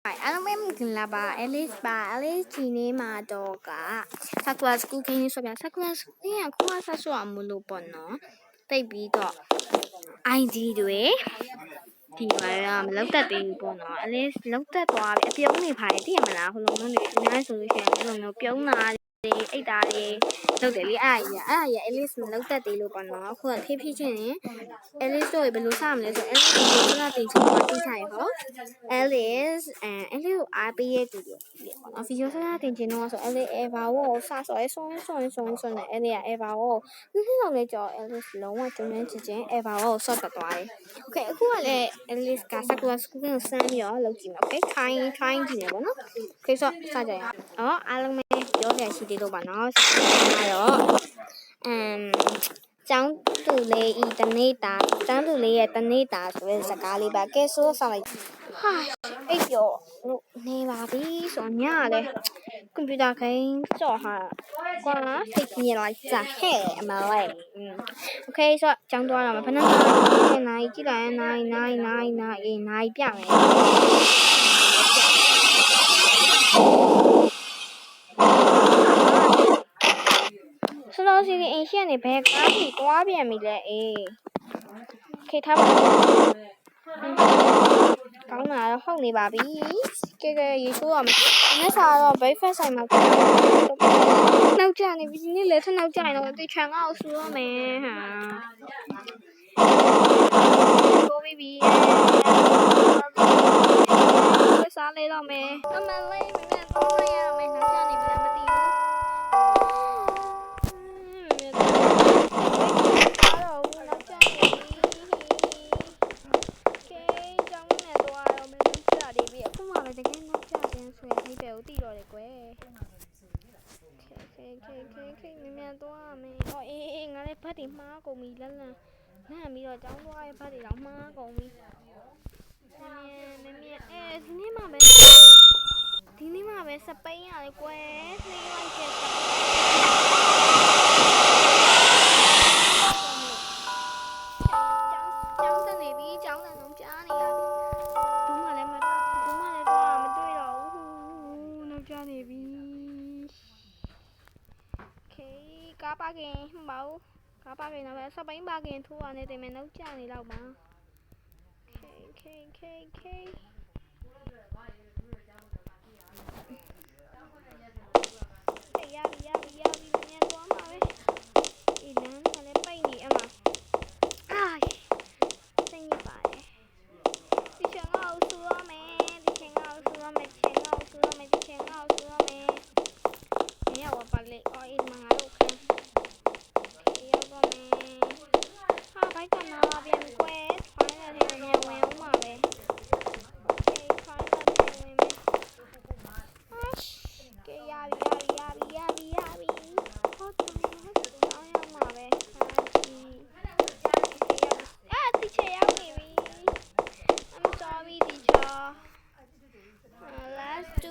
Hi, ano may maglaba? Alice Gini Madoga. Sakura School kayo sa biya. Sakura School yan. Kung sa so amulo po, no? Baby to. ID do eh. Di baလောက်တက်သေးဘူးပေါ့နော် Alice လောက်တက်သွားပြီအပြုံးနေပါလေသိရမလားဟိုလုံးလုံးတွေအများဆိုလို့ရှိရင်အဲ့လိုမျိုးပြုံးလာတယ်အိတ်သားတွေလုပ်တယ်လေအဲ့ဒါကြီး Alice မလောက်တက်သေးလို့ပေါ့နော်အခုကဖြည်းဖြည်းချင်း Alice တို့ဘယ်လိုစမလဲဆို Alice ကိုတင်ချင်တာသိချင်ဟုတ် Alice ကိုအားပေးရတူတယ်ပေါ့နော် video စတင်ချင်တော့ဆို Alice Eva ကိုစဆော်ဆွန်းနဲ့ Alice Eva ကိုဒီလိုလေကြော Alice လုံးဝကျုံနေချင် Eva ကိုဆော့တက်သွားတယ် Okay အခုကလည်း Alice က Sakura School ကိုစမ်းရောလုပ်ကြည့်မယ် Okay try ကြည့်မယ်ပေါ့နော် Okay ဆိုစကြရအောင်အားလုံးပဲပြောရရှိသေးလို့ပါနော်ဆက်တော့ကျောင်းသူလေးဤတနေ့တာကျောင်းသူလေးရဲ့တနေ့တာဆိုတဲ့စကားလေးပါကဲဆိုဆောင်လိုက်ဟာအိပ်ရောနေပါပြီဆိုညလေကွန်ပျူတာခိုင်းကြော်ဟာကွာစိတ်ကြီးလိုက်ကြဟဲ့အမလေးโอเคဆိုကျောင်းသွားရမှာဖဏနိုင်ကြည့်လိုက်နိုင်ပြမယ်ဆိုတော့စီအင်ရှက်နေဘယ်ကားကြီးတွားပြန်ပြီလဲအေးခေထားပါကောင်းတာတော့ဟုတ်နေပါပြီကဲရေချိုးရမယ်ဒီနေ့စားတော့ breakfast ဆိုင်မှာနောက်ကျနေပြီဒီနေ့လည်းထနောက်ကျရင်တော့ဒီချန်ကောက်ဆူရမယ်ဟာချိုးပြီးစားလေတော့မယ်အမလေးမင်းတော့ရမယ်နောက်ကျနေပြီလားမသိဘူးတကယ်နောက်ကျပြန်ဆွဲအိပ်ပဲကိုတိတော့တယ်ကွယ်ခေမြန်သွားမယ်အော်အေးငါလည်းဘတ်တွေမှားကုန်ပြီလန့်ပြီးတော့ကျောင်းသွားရဲ့ဘတ်တွေတော့မှားကုန်ပြီမြန်ဒီနေ့မှပဲစပိန်ရတယ်ကွယ်နှိမ့်လိုက်ချက်ကျောင်းတက်နေပြီကျောင်းတက်လုံးကြားနေရပြီနေပြီโอเคကားပါကင်မဟုတ်ကားပါကင်တော့စပိန်ပါကင်ထိုးရနေတယ်မယ်နောက်ကျနေတော့ပါโอเคရပြီမြန်သွားမှာပဲဒီလမ်းကလည်းပိတ်နေအမစိတ်ညစ်ပါတယ်ဒီချင်အောင်ဆူရမယ်เนี่ยว่าปลาเล็กอ้อยมาลูกค่ะเที่ยวก็แม่ถ้าไปกันมาเบียนเควสไฟอะไรเนี่ยแววมาเลยโอเคไฟอะไรเนี่ยเกยยาบีโคตรเอาอย่างมาเลยทีเชยยังมีI'm sorry teacher let's do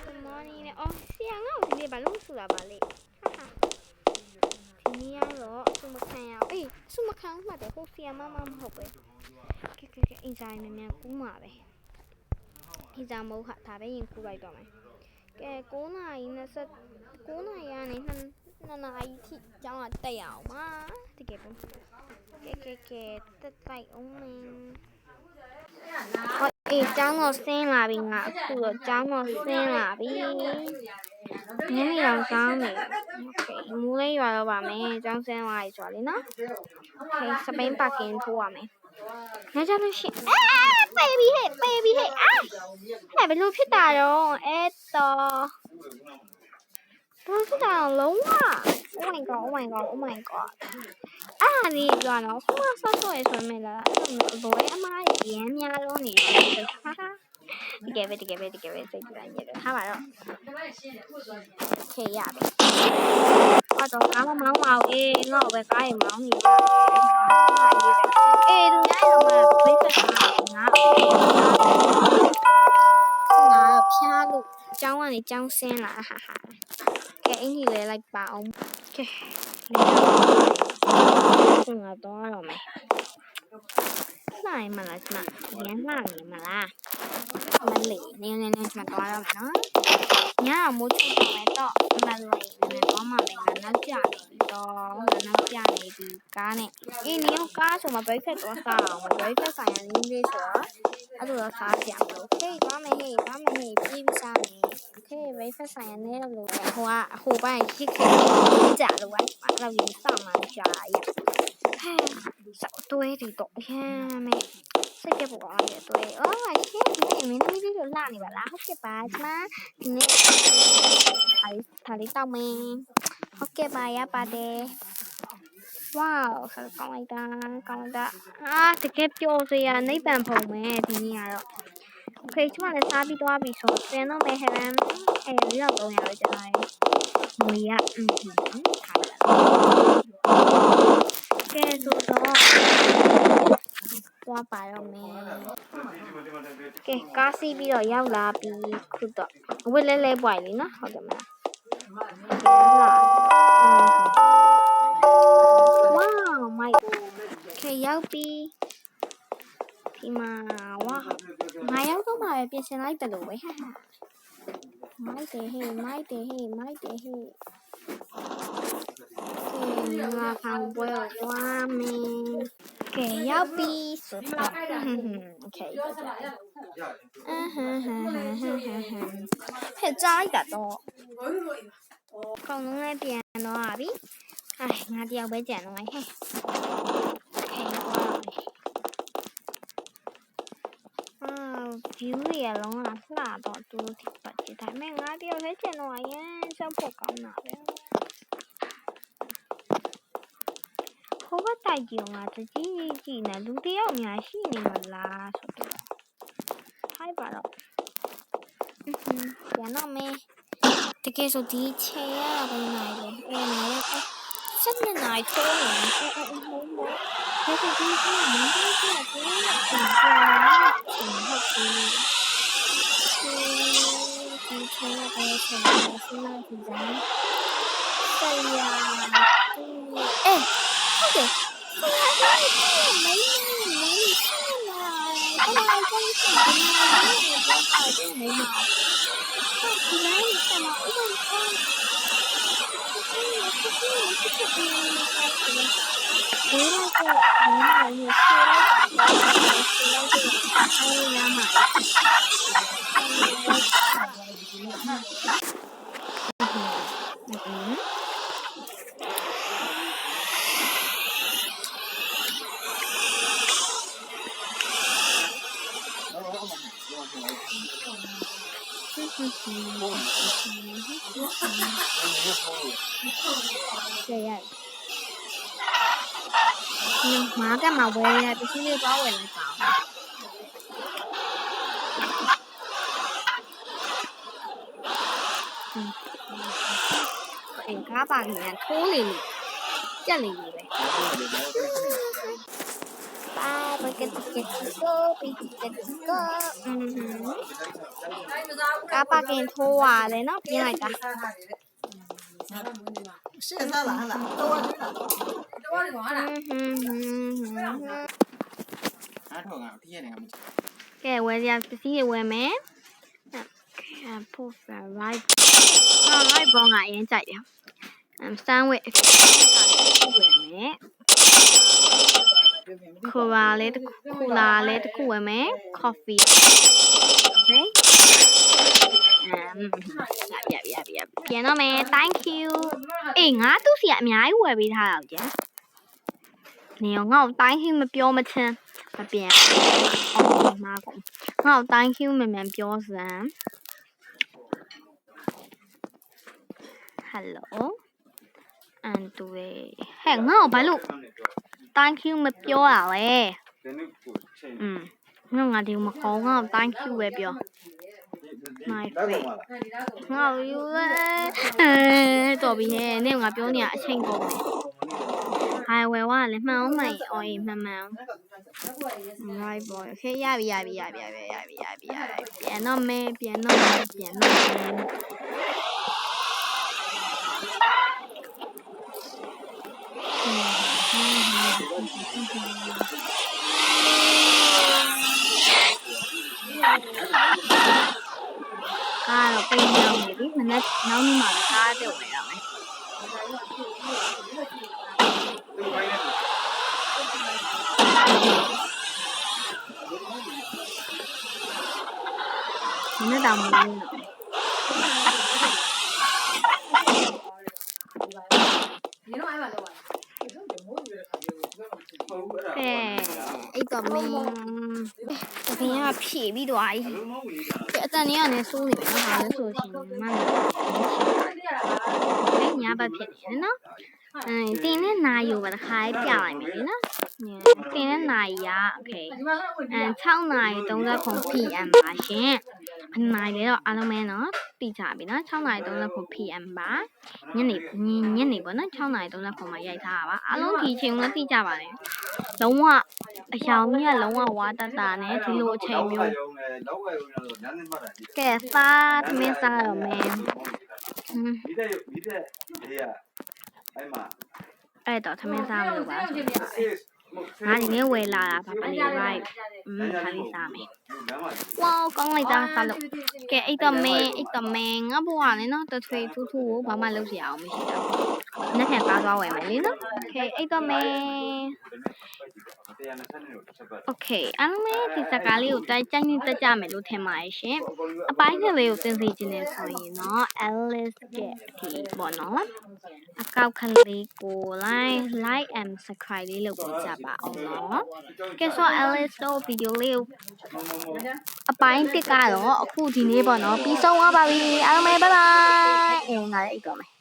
good morning อ๋อเสียงอ่ะဒီဘာလို့ဆူလာပါလေဒီနေ့ကတော့စုမခံရအေးစုမခံမှတယ်ဟိုဆီယမမဟုတ်ပဲကဲအင်ဂျိုင်မြန်ကူးမှာပဲဒီကြမို့ဟာဒါပဲရင်ကူးလိုက်တော့မယ်ကဲ9နာရီကနေ2နာရီထိကျောင်းကတက်ရအောင်ပါတကယ်ပဲကဲတက်လိုက်အောင်မင်းအေးကျောင်းတော့ဆင်းလာပြီငါအခုတော့ကျောင်းတော့ဆင်းလာပြီညနေအောင်ကောင်းနေမူလေးရွာတော့ပါမယ်ကျောင်းဆင်းသွားပြီဆိုတော့လေနော်โอเคစပိန်ပါကင်ထိုးရမယ်ငါကြလို့ရှိbaby hey ဘယ်လိုဖြစ်တာတော့အဲ့တော့ဘယ်ဖြစ်တာလုံးဝ oh my god နေကြတော့ဟိုမှာဆော့ရဆွဲမယ်လားဘယ်အမားရမ်းများလို့နေတယ်ဟာတကယ်ပဲစိတ်ကြည့်လိုက်ရတယ်ထားပါတော့ခေရပြီတော့ကားမမောင်းပါဘူးအေးငါ့ကိုပဲကားရင်မောင်းနေတယ်အေးသူများရောမှာဖိတ်ဆက်တာငါဖျားလို့ကျောင်းကနေကျောင်းဆင်းလာဟာကဲအင်ကြီးလဲလိုက်ပါအောင်ကဲငါတော့ရမယ်နိုင်မလားစမရမ်းလာနေမလား မလေးနင်းကျမသွားရမယ်နော်ညမိုးချုပ်တော့မယ်တော့မလေးနင်းတော့မှလည်းငါနောက်ကြနေတော့နောက်ကြနေပြီကားနဲ့အေးနင်းကားဆိုမှ breakfast တော့စားအောင် breakfast ဆိုင်ရင်းလေးဆိုတော့အဲ့လိုတော့စားကြမလို့ okay သွားမယ်ပြေးပြီးစားမယ် okay breakfast ဆိုင်ရင်းလေးလို့ဟိုပိုင်းရှိခဲ့ကြလို့အဲ့လိုကြီးစောင့်မှကြာရဟဲ့စောက်တွေးတွေတော့ဟဲ့မေစိတ်ကြပေါ်အောင်ရတွေးအော်ရှင်းဒီမင်းသမီးလေးတို့လာနေပါလားဟုတ်ကဲ့ပါကျမဒီနေ့ဒါလေးတောက်မယ်ဟုတ်ကဲ့ပါရပါတယ်ဝေါဆက်ကောင်းလိုက်တာတကယ်ပျော်စရာနိဗ္ဗာန်ပုံမယ်ဒီနေ့ကတော့โอเคကျမလည်းစားပြီးသွားပြီဆိုပြန်တော့မယ်ဟဲ့အဲ့ရောက်တော့ရတော့ကျမငွေရထားရကဲဆိုတော့သွားပါတော့မယ်ကဲကားစီးပြီးတော့ရောက်လာပြီခုတော့ဝက်လဲပွိုင်လीနော်ဟုတ်တယ်မလားဝေါမိုက်ကဲရောက်ပြီဒီမှာဝါငါရောက်တော့မှပဲပြင်ဆင်လိုက်တယ်လို့ပဲဟာမိုက်တယ်ဟေးငါဖောင်ပွဲဝါမင်းကဲရောက်ပြီဆိုတော့โอเคဟဲ့ကြားလိုက်တာတော့ကောင်းလုံးနဲ့ပြန်တော့ပါပြီငါတယောက်ပဲကြံတော့ဟဲ့โอเคသွားview ရလုံးလာလှတော့သူတို့ဒီပတ်ကြည့်တိုင်းမဲ့ငါတယောက်ပဲကြံတော့ရန်ရှောက်ဖို့ကောင်းတာပဲဟိုဘက်တိုက်ကြီးကတကြီးနဲ့လူတယောက်များရှိနေမလားဆိုတော့ထိုက်ပါတော့ပြန်တော့မယ်တကယ်ဆိုဒီချိန်ရဘယ်နိုင်လဲနိုင်7နိုင်ထိုးနေဒါဆိုဒီကမင်းတို့ကပြန်လာပြန်ဟုတ်ပြီဒီချိန်ရတဲ့ချိန်မှာစဉ်းစားကြည့်ကြတယ်ဆရာဟုတ်တယ်မင်းမားကမှဝယ်ရပစ္စည်းလေးသွားဝယ်လိုက်ပါကားပါခင်ဗျာထိုးနေပြီကြက်နေပြီပဲဘယ်ကတိကကားပါခင်ထိုးရတယ်နော်ပြင်လိုက်တာ现在完了，都完了。အားထောက်ကောင်ဖြစ်နေမှာမကချဲဝယ်ရပစ္စည်းတွေဝယ်မယ်ပို့ဖာရိုက်ဘောင်းကအရင်ကြိုက်တယ်စမ်းဝဲဝယ်မယ်ခိုလာလေးတစ်ခုဝယ်မယ် coffee okay ပြန်တော့မယ် thank you အေးငါသူ့စီကအများကြီးဝယ်ပေးထားတာကြနေရောငါ့ကို thank you မပြောမချင်းမပြန်အော်မားကုန်ငါ့ကို thank you မြန်ပြောစမ်း hello အန်တူဟဲ့ငါ့ကိုဘာလို့ thank you မပြောရလဲငါဒီမခေါင်းငါ့ကို thank you ပဲပြောmy friend ငါယူတော်ပြီဟဲ့နင့်ငါပြောနေရအချိန်ကုန်တယ်ဟိုင်ဝဲဝါလည်းမှန်အောင်မှန်အော်ရင်မှန် right boy okay ရပြီပြန်တော့မယ် ကတော့ပိန်ရောက်နေပြီမနေ့နောက်နေ့မှလည်းကားတက်ဝင်ရမယ်မနေ့တောင်မလို့နော် 你弄俺们弄完。 ကဲအဲ့တော့မင်းတပင်ကဖြည့်ပြီးတော့အဲ့အတန်လေးကလည်းစိုးနေပြီနော်ဟာလည်းဆိုရှင်မန်းအဲ့ညာဘက်ဖြစ်နေနော်တင်းနဲ့နာယူပါတခါပြလိုက်မယ်လေနော်တင်းနဲ့နာယူရโอเค6နာရီ30 PM ပါရှင်အနိုင်လေတော့အားလုံးပဲနော်တိကြပြီနော်6နာရီ30 PM ပါညနေပေါ့နော်6နာရီ30မှာရိုက်ထားတာပါအားလုံးဒီချိန်ကိုတိကြပါလေလုံးဝအယောင်ကြီးကလုံးဝဝါတတာနဲ့ဒီလိုအချိန်မျိုးကဲစားသမင်းစားတော့မယ်အဲ့တော့သမင်းစားမလို့ပါဆိုတော့ငါဒီနေ့ဝယ်လာတာပါပလေးလိုက်ခါလေးစားမယ်ဝေါကောင်းလိုက်တာစားလို့ကဲအဲ့တော့မင်းငါဘွားလည်းနော်တထွေထူးထူးကိုဘာမှလုပ်စရာအောင်မရှိတော့နေ့ကစားသွားဝယ်မယ်လေနော်โอเคအဲ့တော့မင်းโอเคအားလုံးပဲဒီစကားလေးကိုကြိုက်နေတတ်ကြမယ်လို့ထင်ပါတယ်ရှင်အပိုင်းကလေးကိုသင်သိချင်နေဆိုရင်တော့ Alice ရဲ့ဒီပေါ့နော်အကောက်ကလေးကို like and subscribe လေးလုပ်ပေးကြပါအောင်နော်ကဲဆို Alice တို့ဗီဒီယိုလေးကိုအပိုင်းတစ်ကတော့အခုဒီနေ့ပေါ့နော်ပြီးဆုံးသွားပါပြီအားလုံးပဲ bye bye ငါလည်းအိတ်တော့မယ်